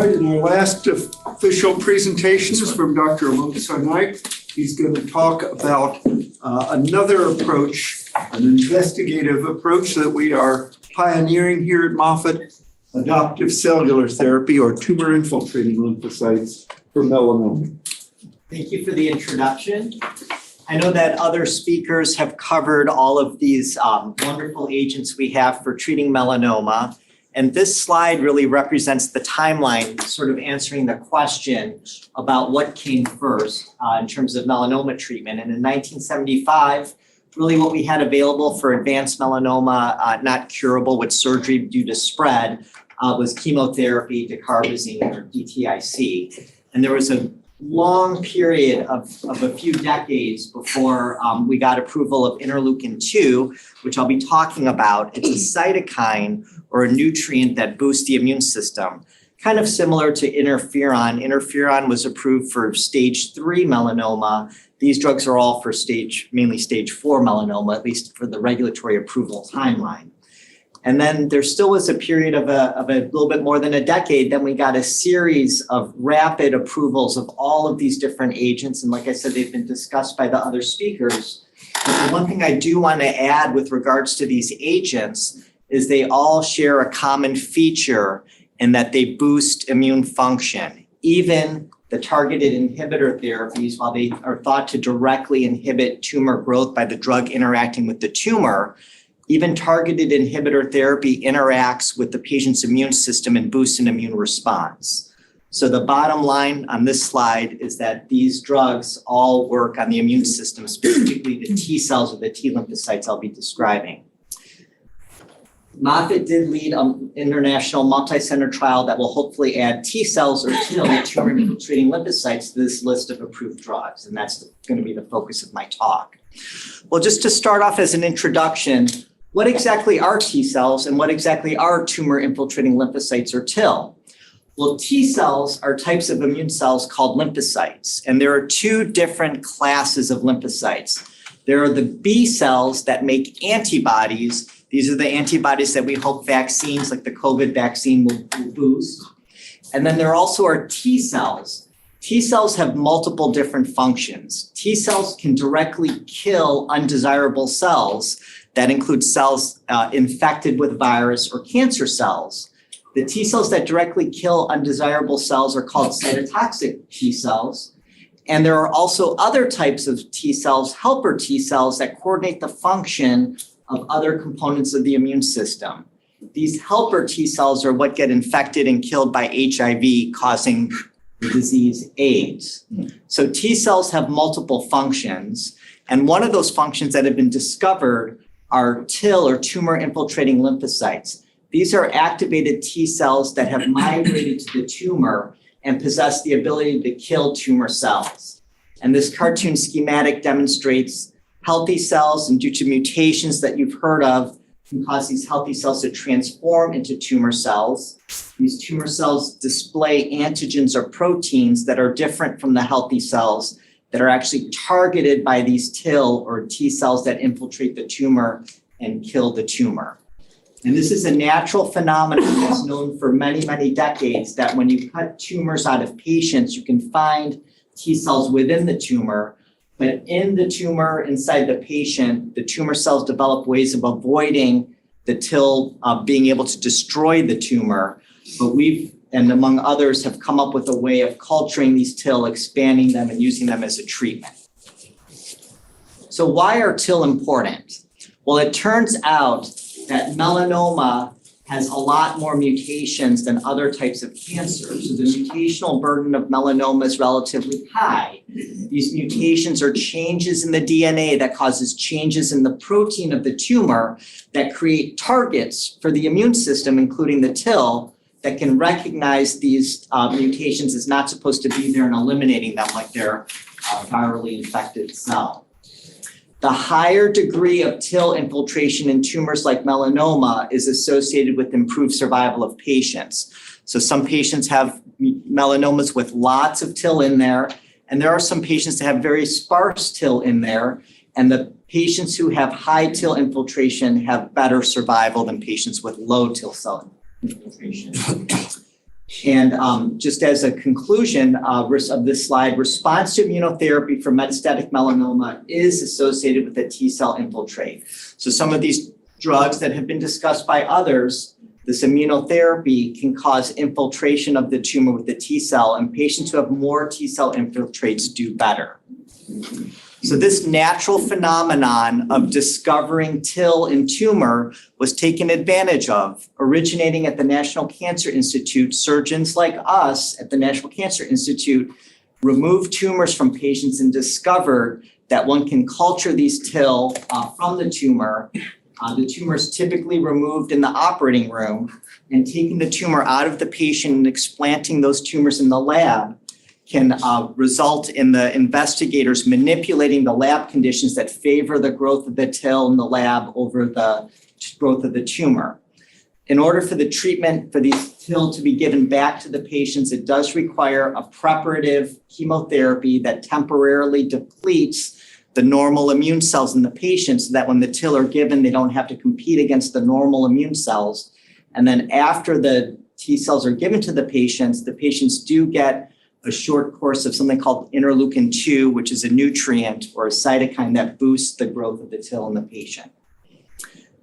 right, and our last official presentation is from Dr. Amod Sarnaik. He's going to talk about another approach, an investigative approach that we are pioneering here at Moffitt, adoptive cellular therapy or tumor-infiltrating lymphocytes for melanoma. Thank you for the introduction. I know that other speakers have covered all of these wonderful agents we have for treating melanoma. And this slide really represents the timeline, sort of answering the question about what came first in terms of melanoma treatment. And in 1975, really what we had available for advanced melanoma, not curable with surgery due to spread, was chemotherapy, dacarbazine, or DTIC. And there was a long period of a few decades before we got approval of interleukin-2, which I'll be talking about. It's a cytokine or a nutrient that boosts the immune system, kind of similar to interferon. Interferon was approved for stage 3 melanoma. These drugs are all for mainly stage 4 melanoma, at least for the regulatory approval timeline. And then there still was a period of a little bit more than a decade. Then we got a series of rapid approvals of all of these different agents. And like I said, they've been discussed by the other speakers. But the one thing I do want to add with regards to these agents is they all share a common feature in that they boost immune function. Even the targeted inhibitor therapies, while they are thought to directly inhibit tumor growth by the drug interacting with the tumor, even targeted inhibitor therapy interacts with the patient's immune system and boosts an immune response. So the bottom line on this slide is that these drugs all work on the immune system, specifically the T cells or the T lymphocytes I'll be describing. Moffitt did lead an international multi-center trial that will hopefully add T cells or TIL, tumor-infiltrating lymphocytes, to this list of approved drugs. And that's going to be the focus of my talk. Well, just to start off as an introduction, what exactly are T cells and what exactly are tumor-infiltrating lymphocytes or TIL? Well, T cells are types of immune cells called lymphocytes, and there are two different classes of lymphocytes. There are the B cells that make antibodies. These are the antibodies that we hope vaccines like the COVID vaccine will boost. And then there also are T cells. T cells have multiple different functions. T cells can directly kill undesirable cells. That includes cells infected with virus or cancer cells. The T cells that directly kill undesirable cells are called cytotoxic T cells. And there are also other types of T cells, helper T cells, that coordinate the function of other components of the immune system. These helper T cells are what get infected and killed by HIV, causing the disease AIDS. So T cells have multiple functions. And one of those functions that have been discovered are TIL or tumor-infiltrating lymphocytes. These are activated T cells that have migrated to the tumor and possess the ability to kill tumor cells. And this cartoon schematic demonstrates healthy cells, and due to mutations that you've heard of, can cause these healthy cells to transform into tumor cells. These tumor cells display antigens or proteins that are different from the healthy cells that are actually targeted by these TIL or T cells that infiltrate the tumor and kill the tumor. And this is a natural phenomenon that's known for many, many decades, that when you cut tumors out of patients, you can find T cells within the tumor, but in the tumor inside the patient, the tumor cells develop ways of avoiding the TIL being able to destroy the tumor. But we've, and among others, have come up with a way of culturing these TIL, expanding them and using them as a treatment. So why are TIL important? Well, it turns out that melanoma has a lot more mutations than other types of cancer. So the mutational burden of melanoma is relatively high. These mutations are changes in the DNA that causes changes in the protein of the tumor that create targets for the immune system, including the TIL, that can recognize these mutations as not supposed to be there and eliminating them like they're virally infected cell. The higher degree of TIL infiltration in tumors like melanoma is associated with improved survival of patients. So some patients have melanomas with lots of TIL in there, and there are some patients that have very sparse TIL in there, and the patients who have high TIL infiltration have better survival than patients with low TIL cell infiltration. And just as a conclusion of this slide, response to immunotherapy for metastatic melanoma is associated with a T-cell infiltrate. So some of these drugs that have been discussed by others, this immunotherapy can cause infiltration of the tumor with the T-cell, and patients who have more T-cell infiltrates do better. So this natural phenomenon of discovering TIL in tumor was taken advantage of. Originating at the National Cancer Institute, surgeons like us at the National Cancer Institute removed tumors from patients and discovered that one can culture these TIL from the tumor. The tumor is typically removed in the operating room, and taking the tumor out of the patient and explanting those tumors in the lab can result in the investigators manipulating the lab conditions that favor the growth of the TIL in the lab over the growth of the tumor. In order for the treatment for these TIL to be given back to the patients, it does require a preparative chemotherapy that temporarily depletes the normal immune cells in the patient so that when the TIL are given, they don't have to compete against the normal immune cells. And then after the T cells are given to the patients do get a short course of something called interleukin-2, which is a nutrient or a cytokine that boosts the growth of the TIL in the patient.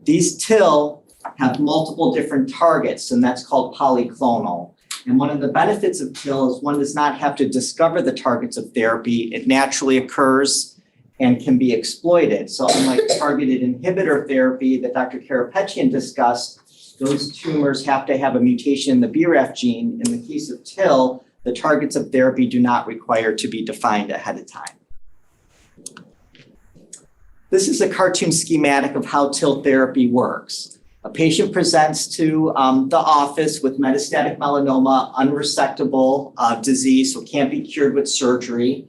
These TIL have multiple different targets, and that's called polyclonal. And one of the benefits of TIL is one does not have to discover the targets of therapy. It naturally occurs and can be exploited. So unlike targeted inhibitor therapy that Dr. Karapetian discussed, those tumors have to have a mutation in the BRAF gene. In the case of TIL, the targets of therapy do not require to be defined ahead of time. This is a cartoon schematic of how TIL therapy works. A patient presents to the office with metastatic melanoma, unresectable disease, so can't be cured with surgery.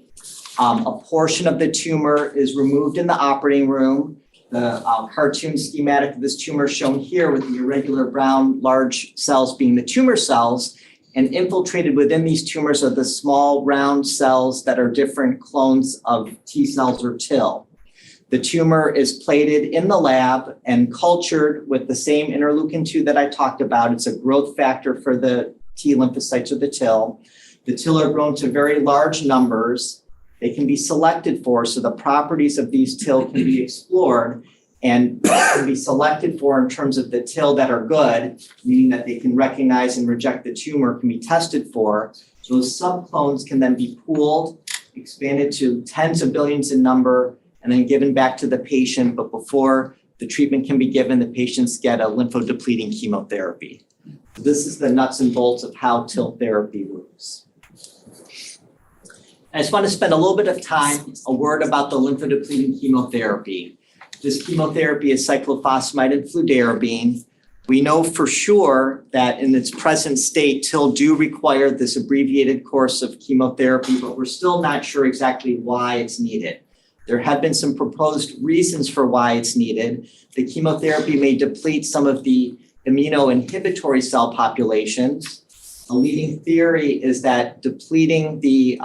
A portion of the tumor is removed in the operating room. The cartoon schematic of this tumor shown here with the irregular brown large cells being the tumor cells, and infiltrated within these tumors are the small round cells that are different clones of T cells or TIL. The tumor is plated in the lab and cultured with the same interleukin-2 that I talked about. It's a growth factor for the T lymphocytes or the TIL. The TIL are grown to very large numbers. They can be selected for, so the properties of these TIL can be explored and can be selected for in terms of the TIL that are good, meaning that they can recognize and reject the tumor, can be tested for. So those subclones can then be pooled, expanded to tens of billions in number, and then given back to the patient. But before the treatment can be given, the patients get a lymphodepleting chemotherapy. This is the nuts and bolts of how TIL therapy works. I just want to spend a little bit of time, a word about the lymphodepleting chemotherapy. This chemotherapy is cyclophosphamide and fludarabine. We know for sure that in its present state, TIL do require this abbreviated course of chemotherapy, but we're still not sure exactly why it's needed. There have been some proposed reasons for why it's needed. The chemotherapy may deplete some of the immunoinhibitory cell populations. A leading theory is that depleting the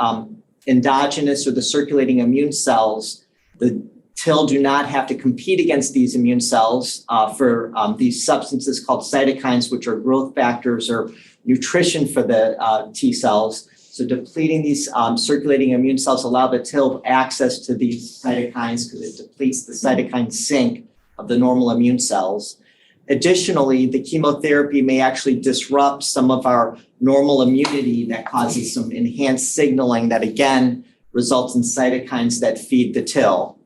endogenous or the circulating immune cells, the TIL do not have to compete against these immune cells for these substances called cytokines, which are growth factors or nutrition for the T cells. So depleting these circulating immune cells allow the TIL access to these cytokines because it depletes the cytokine sink of the normal immune cells. Additionally, the chemotherapy may actually disrupt some of our normal immunity that causes some enhanced signaling that again results in cytokines that feed the TIL.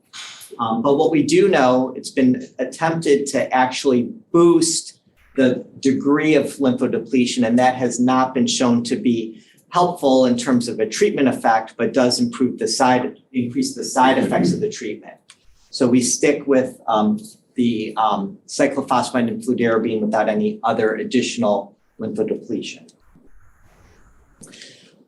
But what we do know, it's been attempted to actually boost the degree of lymphodepletion, and that has not been shown to be helpful in terms of a treatment effect, but does increase the side effects of the treatment. So we stick with the cyclophosphamide and fludarabine without any other additional lymphodepletion.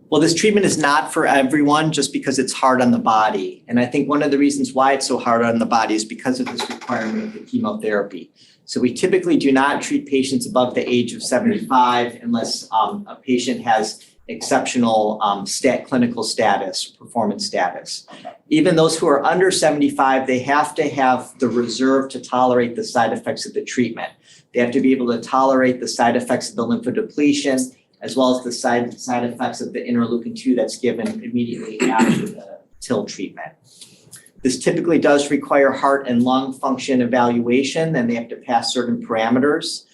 Well, this treatment is not for everyone just because it's hard on the body. And I think one of the reasons why it's so hard on the body is because of this requirement of the chemotherapy. So we typically do not treat patients above the age of 75 unless a patient has exceptional clinical status, performance status. Even those who are under 75, they have to have the reserve to tolerate the side effects of the treatment. They have to be able to tolerate the side effects of the lymphodepletion as well as the side effects of the interleukin-2 that's given immediately after the TIL treatment. This typically does require heart and lung function evaluation, and they have to pass certain parameters.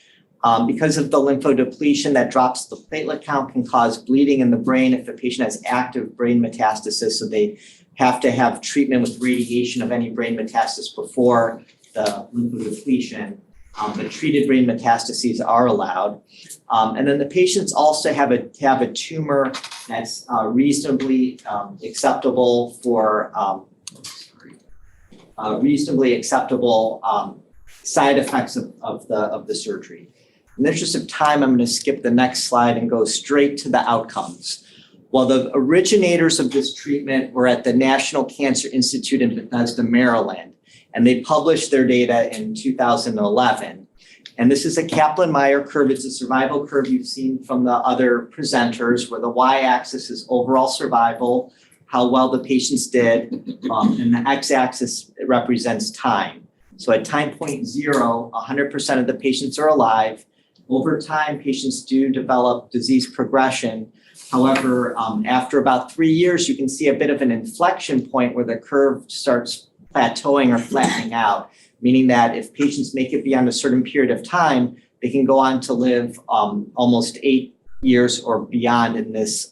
Because of the lymphodepletion that drops the platelet count can cause bleeding in the brain if the patient has active brain metastasis, so they have to have treatment with radiation of any brain metastasis before the lymphodepletion. But treated brain metastases are allowed. And then the patients also have a tumor that's reasonably acceptable for side effects of the surgery. In the interest of time, I'm going to skip the next slide and go straight to the outcomes. Well, the originators of this treatment were at the National Cancer Institute in Bethesda, Maryland, and they published their data in 2011. And this is a Kaplan-Meier curve. It's a survival curve you've seen from the other presenters, where the y-axis is overall survival, how well the patients did, and the x-axis represents time. So at time point 0, 100% of the patients are alive. Over time, patients do develop disease progression. However, after about 3 years, you can see a bit of an inflection point where the curve starts plateauing or flattening out, meaning that if patients make it beyond a certain period of time, they can go on to live almost 8 years or beyond in this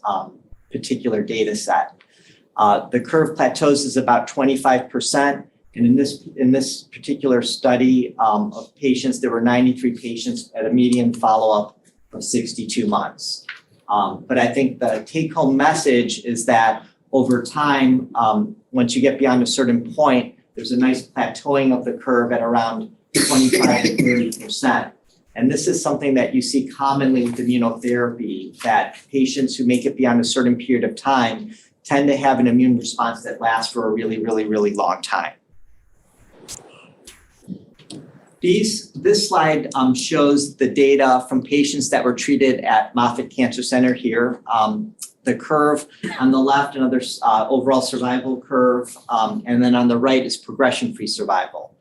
particular data set. The curve plateaus is about 25%. And in this particular study of patients, there were 93 patients at a median follow-up of 62 months. But I think the take-home message is that over time, once you get beyond a certain point, there's a nice plateauing of the curve at around 25 to 30%. And this is something that you see commonly with immunotherapy, that patients who make it beyond a certain period of time tend to have an immune response that lasts for a really, really, really long time. This slide shows the data from patients that were treated at Moffitt Cancer Center here. The curve on the left, another overall survival curve, and then on the right is progression-free survival.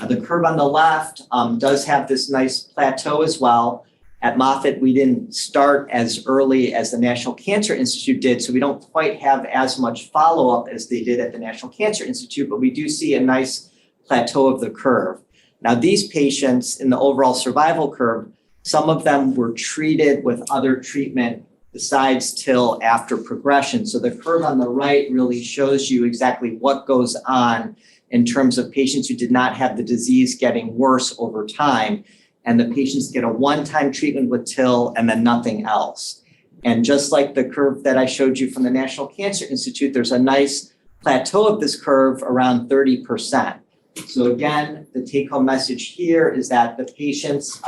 The curve on the left does have this nice plateau as well. At Moffitt, we didn't start as early as the National Cancer Institute did, so we don't quite have as much follow-up as they did at the National Cancer Institute, but we do see a nice plateau of the curve. Now, these patients in the overall survival curve, some of them were treated with other treatment besides TIL after progression. So the curve on the right really shows you exactly what goes on in terms of patients who did not have the disease getting worse over time. And the patients get a one-time treatment with TIL and then nothing else. And just like the curve that I showed you from the National Cancer Institute, there's a nice plateau of this curve around 30%. So again, the take-home message here is that the patients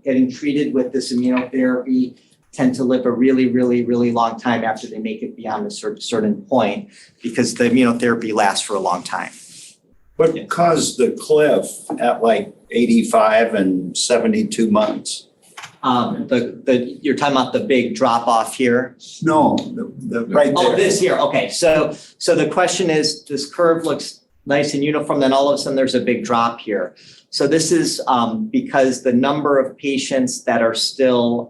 getting treated with this immunotherapy tend to live a really, really, really long time after they make it beyond a certain point, because the immunotherapy lasts for a long time. What caused the cliff at like 85 and 72 months? You're talking about the big drop off here? No, the right Oh, there. this here. Okay. So the question is, this curve looks nice and uniform, then all of a sudden there's a big drop here. So this is because the number of patients that are still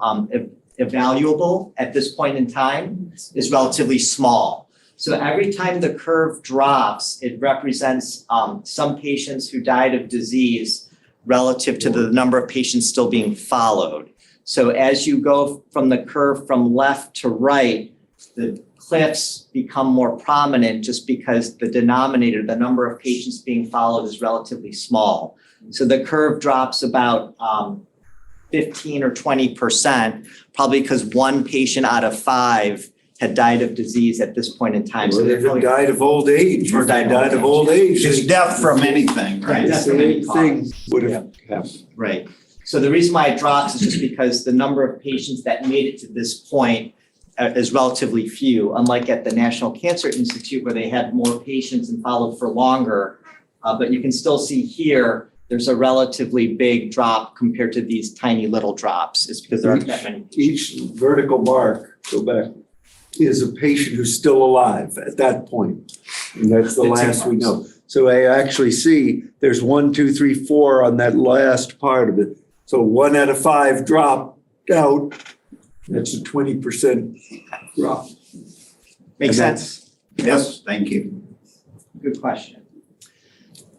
evaluable at this point in time is relatively small. So every time the curve drops, it represents some patients who died of disease relative to the number of patients still being followed. So as you go from the curve from left to right, the cliffs become more prominent just because the denominator, the number of patients being followed, is relatively small. So the curve drops about 15 or 20%, probably because one patient out of 5 had died of disease at this point in time. Or they died of old age. Or died of old age. It's death from anything, right? Death from any Thing cause. would have happened. Right. So the reason why it drops is just because the number of patients that made it to this point is relatively few, unlike at the National Cancer Institute where they had more patients and followed for longer. But you can still see here, there's a relatively big drop compared to these tiny little drops. It's because there aren't that many. Each vertical bar, go back, is a patient who's still alive at that point. And that's the last we know. So I actually see there's 1, 2, 3, 4 on that last part of it. So 1 out of 5 dropped out. That's a 20% drop. Makes sense? Yes, thank you. Good question.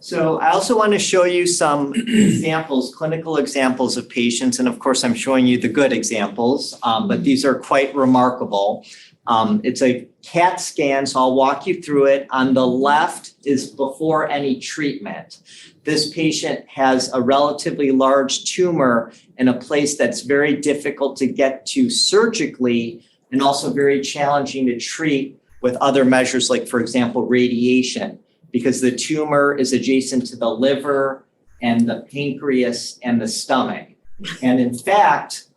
So I also want to show you some examples, clinical examples of patients, and of course I'm showing you the good examples, but these are quite remarkable. It's a CAT scan, so I'll walk you through it. On the left is before any treatment. This patient has a relatively large tumor in a place that's very difficult to get to surgically and also very challenging to treat with other measures like, for example, radiation, because the tumor is adjacent to the liver and the pancreas and the stomach. And in fact,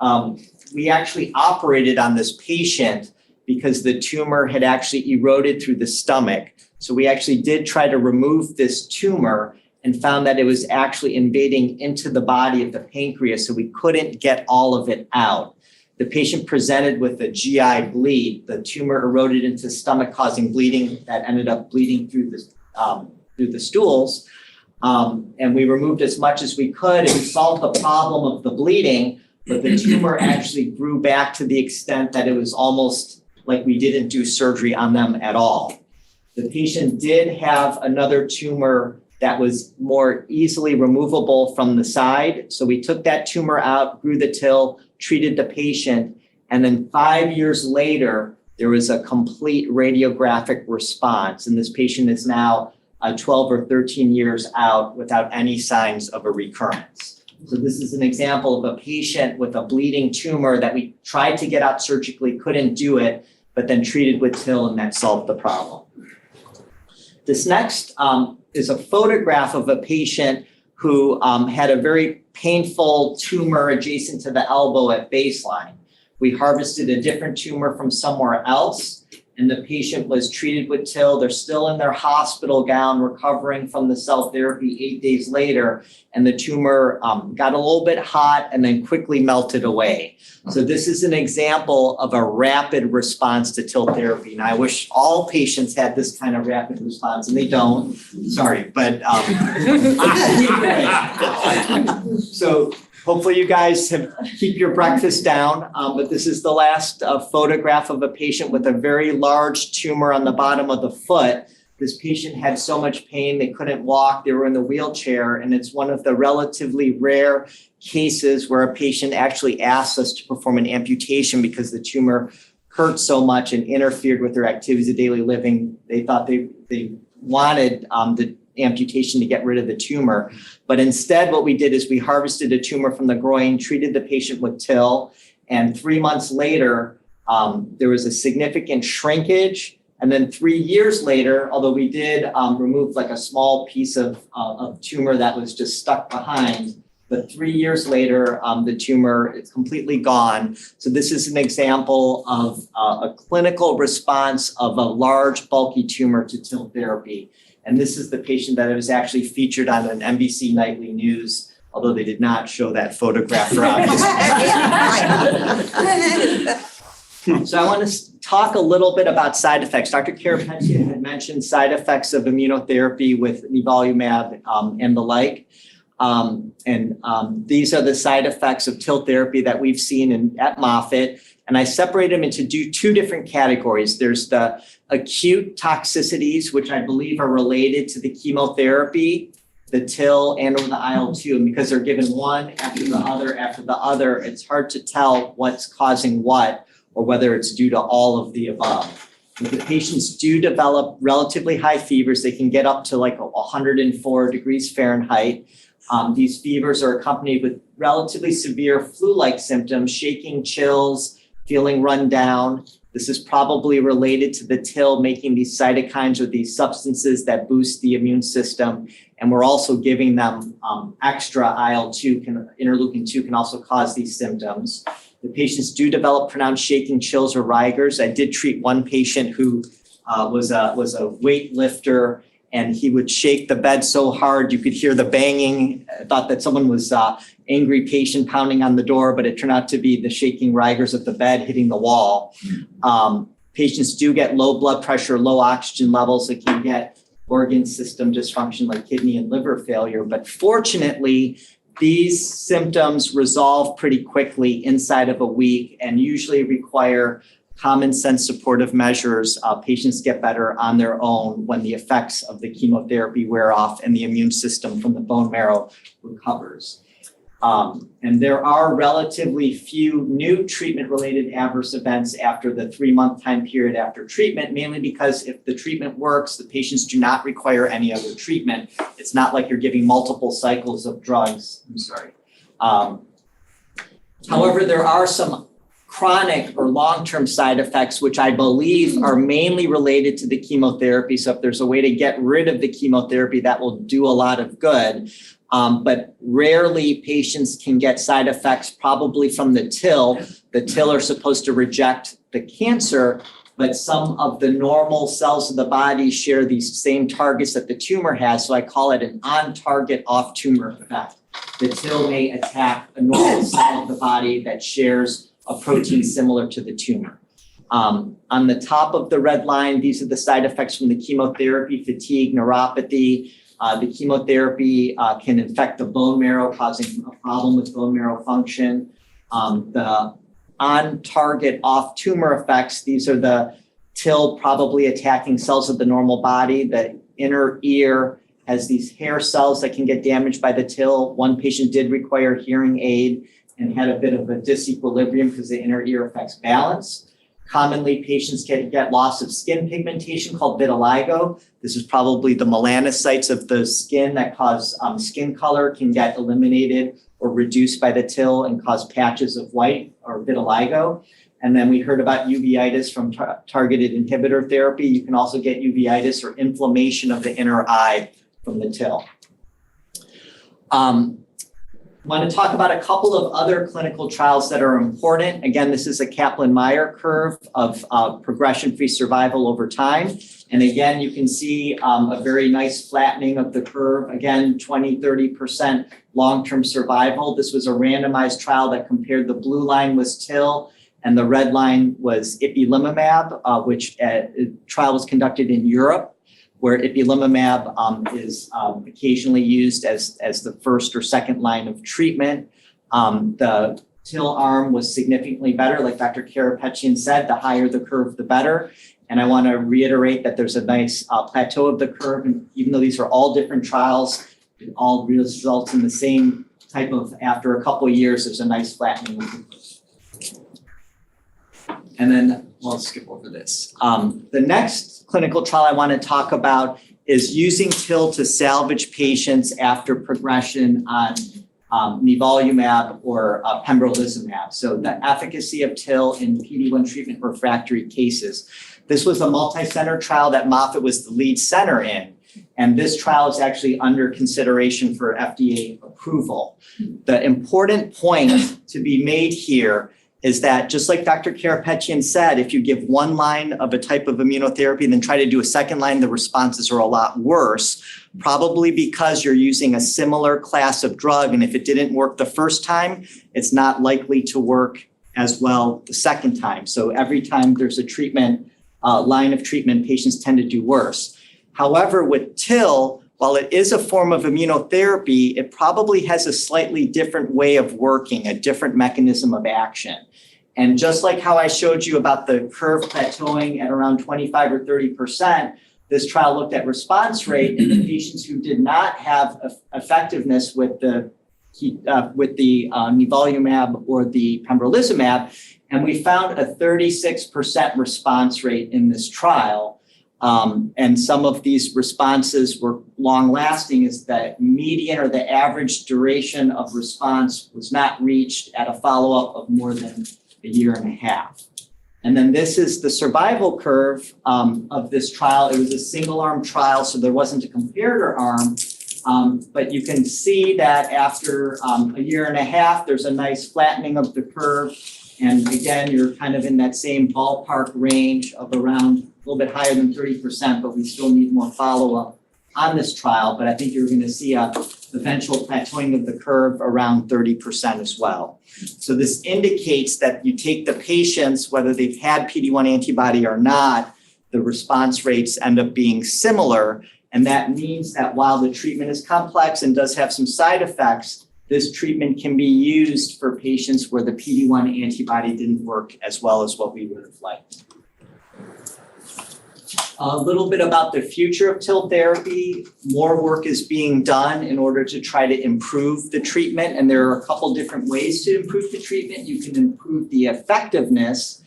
we actually operated on this patient because the tumor had actually eroded through the stomach. So we actually did try to remove this tumor and found that it was actually invading into the body of the pancreas, so we couldn't get all of it out. The patient presented with a GI bleed. The tumor eroded into the stomach, causing bleeding that ended up bleeding through the stools. And we removed as much as we could, and we solved the problem of the bleeding, but the tumor actually grew back to the extent that it was almost like we didn't do surgery on them at all. The patient did have another tumor that was more easily removable from the side. So we took that tumor out, grew the TIL, treated the patient, and then 5 years later, there was a complete radiographic response. And this patient is now 12 or 13 years out without any signs of a recurrence. So this is an example of a patient with a bleeding tumor that we tried to get out surgically, couldn't do it, but then treated with TIL, and that solved the problem. This next is a photograph of a patient who had a very painful tumor adjacent to the elbow at baseline. We harvested a different tumor from somewhere else, and the patient was treated with TIL. They're still in their hospital gown recovering from the cell therapy 8 days later, and the tumor got a little bit hot and then quickly melted away. So this is an example of a rapid response to TIL therapy. And I wish all patients had this kind of rapid response, and they don't. Sorry, but so hopefully you guys keep your breakfast down, but this is the last photograph of a patient with a very large tumor on the bottom of the foot. This patient had so much pain, they couldn't walk, they were in the wheelchair, and it's one of the relatively rare cases where a patient actually asked us to perform an amputation because the tumor hurt so much and interfered with their activities of daily living. They thought they wanted the amputation to get rid of the tumor. But instead, what we did is we harvested a tumor from the groin, treated the patient with TIL, and 3 months later, there was a significant shrinkage. And then 3 years later, although we did remove like a small piece of tumor that was just stuck behind, but 3 years later, the tumor is completely gone. So this is an example of a clinical response of a large, bulky tumor to TIL therapy. And this is the patient that was actually featured on an NBC Nightly News, although they did not show that photograph for obvious reasons. So I want to talk a little bit about side effects. Dr. Karapentia had mentioned side effects of immunotherapy with nivolumab and the like. These are the side effects of TIL therapy that we've seen at Moffitt. And I separate them into two different categories. There's the acute toxicities, which I believe are related to the chemotherapy, the TIL, and or the IL-2. And because they're given one after the other, it's hard to tell what's causing what or whether it's due to all of the above. If the patients do develop relatively high fevers, they can get up to like 104 degrees Fahrenheit. These fevers are accompanied with relatively severe flu-like symptoms, shaking, chills, feeling run down. This is probably related to the TIL making these cytokines or these substances that boost the immune system. And we're also giving them extra IL-2, interleukin-2 can also cause these symptoms. The patients do develop pronounced shaking, chills, or rigors. I did treat one patient who was a weightlifter, and he would shake the bed so hard you could hear the banging. I thought that someone was angry patient pounding on the door, but it turned out to be the shaking rigors of the bed hitting the wall. Patients do get low blood pressure, low oxygen levels. They can get organ system dysfunction like kidney and liver failure. But fortunately, These symptoms resolve pretty quickly inside of a week and usually require common sense supportive measures. Patients get better on their own when the effects of the chemotherapy wear off and the immune system from the bone marrow recovers. And there are relatively few new treatment-related adverse events after the 3-month time period after treatment, mainly because if the treatment works, the patients do not require any other treatment. It's not like you're giving multiple cycles of drugs. However, there are some chronic or long-term side effects, which I believe are mainly related to the chemotherapy. So if there's a way to get rid of the chemotherapy, that will do a lot of good. But rarely patients can get side effects probably from the TIL. The TIL are supposed to reject the cancer, but some of the normal cells of the body share these same targets that the tumor has. So I call it an on-target off-tumor effect. The TIL may attack a normal cell of the body that shares a protein similar to the tumor. On the top of the red line, these are the side effects from the chemotherapy: fatigue, neuropathy. The chemotherapy can infect the bone marrow, causing a problem with bone marrow function. The on-target off-tumor effects, these are the TIL probably attacking cells of the normal body. The inner ear has these hair cells that can get damaged by the TIL. One patient did require hearing aid and had a bit of a disequilibrium because the inner ear affects balance. Commonly, patients get loss of skin pigmentation called vitiligo. This is probably the melanocytes of the skin that cause skin color can get eliminated or reduced by the TIL and cause patches of white or vitiligo. And then we heard about uveitis from targeted inhibitor therapy. You can also get uveitis or inflammation of the inner eye from the TIL. I want to talk about a couple of other clinical trials that are important. Again, this is a Kaplan-Meier curve of progression-free survival over time. And again, you can see a very nice flattening of the curve. Again, 20, 30% long-term survival. This was a randomized trial that compared the blue line was TIL and the red line was ipilimumab, which trial was conducted in Europe, where ipilimumab is occasionally used as the first or second line of treatment. The TIL arm was significantly better. Like Dr. Karapetian said, the higher the curve, the better. And I want to reiterate that there's a nice plateau of the curve. And even though these are all different trials, it all results in the same type of, after a couple of years, there's a nice flattening of the curve. And then, well, let's skip over this. The next clinical trial I want to talk about is using TIL to salvage patients after progression on nivolumab or pembrolizumab. So the efficacy of TIL in PD-1 treatment refractory cases. This was a multi-center trial that Moffitt was the lead center in. And this trial is actually under consideration for FDA approval. The important point to be made here is that, just like Dr. Karapetian said, if you give one line of a type of immunotherapy and then try to do a second line, the responses are a lot worse, probably because you're using a similar class of drug. And if it didn't work the first time, it's not likely to work as well the second time. So every time there's a treatment, line of treatment, patients tend to do worse. However, with TIL, while it is a form of immunotherapy, it probably has a slightly different way of working, a different mechanism of action. And just like how I showed you about the curve plateauing at around 25 or 30%, this trial looked at response rate in the patients who did not have effectiveness with the nivolumab or the pembrolizumab, and we found a 36% response rate in this trial. And some of these responses were long-lasting, is that median or the average duration of response was not reached at a follow-up of more than a year and a half. And then this is the survival curve of this trial. It was a single-arm trial, so there wasn't a comparator arm. But you can see that after a year and a half, there's a nice flattening of the curve. And again, you're kind of in that same ballpark range of around a little bit higher than 30%, but we still need more follow-up on this trial. But I think you're going to see a eventual plateauing of the curve around 30% as well. So this indicates that you take the patients, whether they've had PD-1 antibody or not, the response rates end up being similar. And that means that while the treatment is complex and does have some side effects, this treatment can be used for patients where the PD-1 antibody didn't work as well as what we would have liked. A little bit about the future of TIL therapy. More work is being done in order to try to improve the treatment, and there are a couple different ways to improve the treatment. You can improve the effectiveness,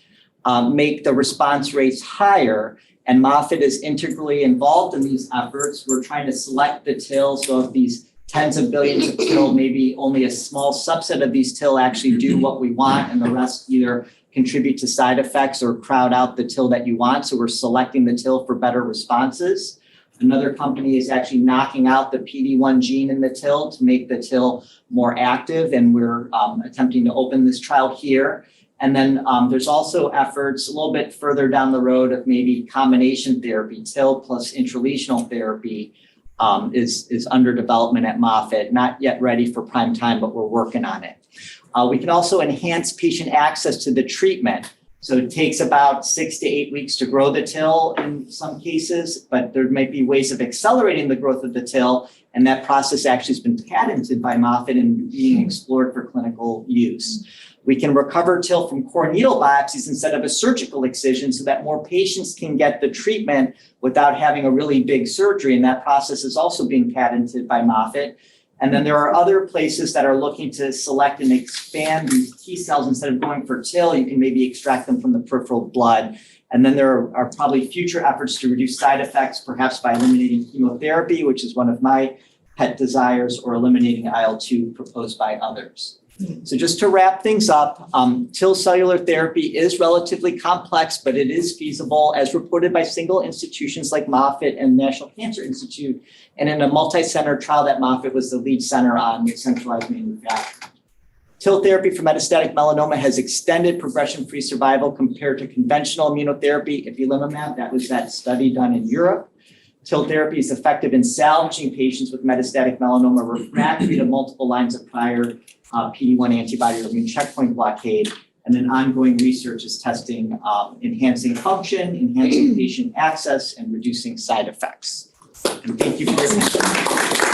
make the response rates higher, and Moffitt is integrally involved in these efforts. We're trying to select the TIL, so if these tens of billions of TIL, maybe only a small subset of these TIL actually do what we want, and the rest either contribute to side effects or crowd out the TIL that you want. So we're selecting the TIL for better responses. Another company is actually knocking out the PD-1 gene in the TIL to make the TIL more active, and we're attempting to open this trial here. And then there's also efforts a little bit further down the road of maybe combination therapy, TIL plus intralesional therapy is under development at Moffitt, not yet ready for prime time, but we're working on it. We can also enhance patient access to the treatment. So it takes about 6 to 8 weeks to grow the TIL in some cases, but there might be ways of accelerating the growth of the TIL, and that process actually has been patented by Moffitt and being explored for clinical use. We can recover TIL from core needle biopsies instead of a surgical excision so that more patients can get the treatment without having a really big surgery, and that process is also being patented by Moffitt. And then there are other places that are looking to select and expand these T cells. Instead of going for TIL, you can maybe extract them from the peripheral blood. And then there are probably future efforts to reduce side effects, perhaps by eliminating chemotherapy, which is one of my pet desires, or eliminating IL-2 proposed by others. So just to wrap things up, TIL cellular therapy is relatively complex, but it is feasible as reported by single institutions like Moffitt and National Cancer Institute, and in a multi-center trial that Moffitt was the lead center on with centralized manufacturing. TIL therapy for metastatic melanoma has extended progression-free survival compared to conventional immunotherapy, ipilimumab. That was that study done in Europe. TIL therapy is effective in salvaging patients with metastatic melanoma refractory to multiple lines of prior PD-1 antibody or immune checkpoint blockade. And then ongoing research is testing enhancing function, enhancing patient access, and reducing side effects. And thank you for your attention.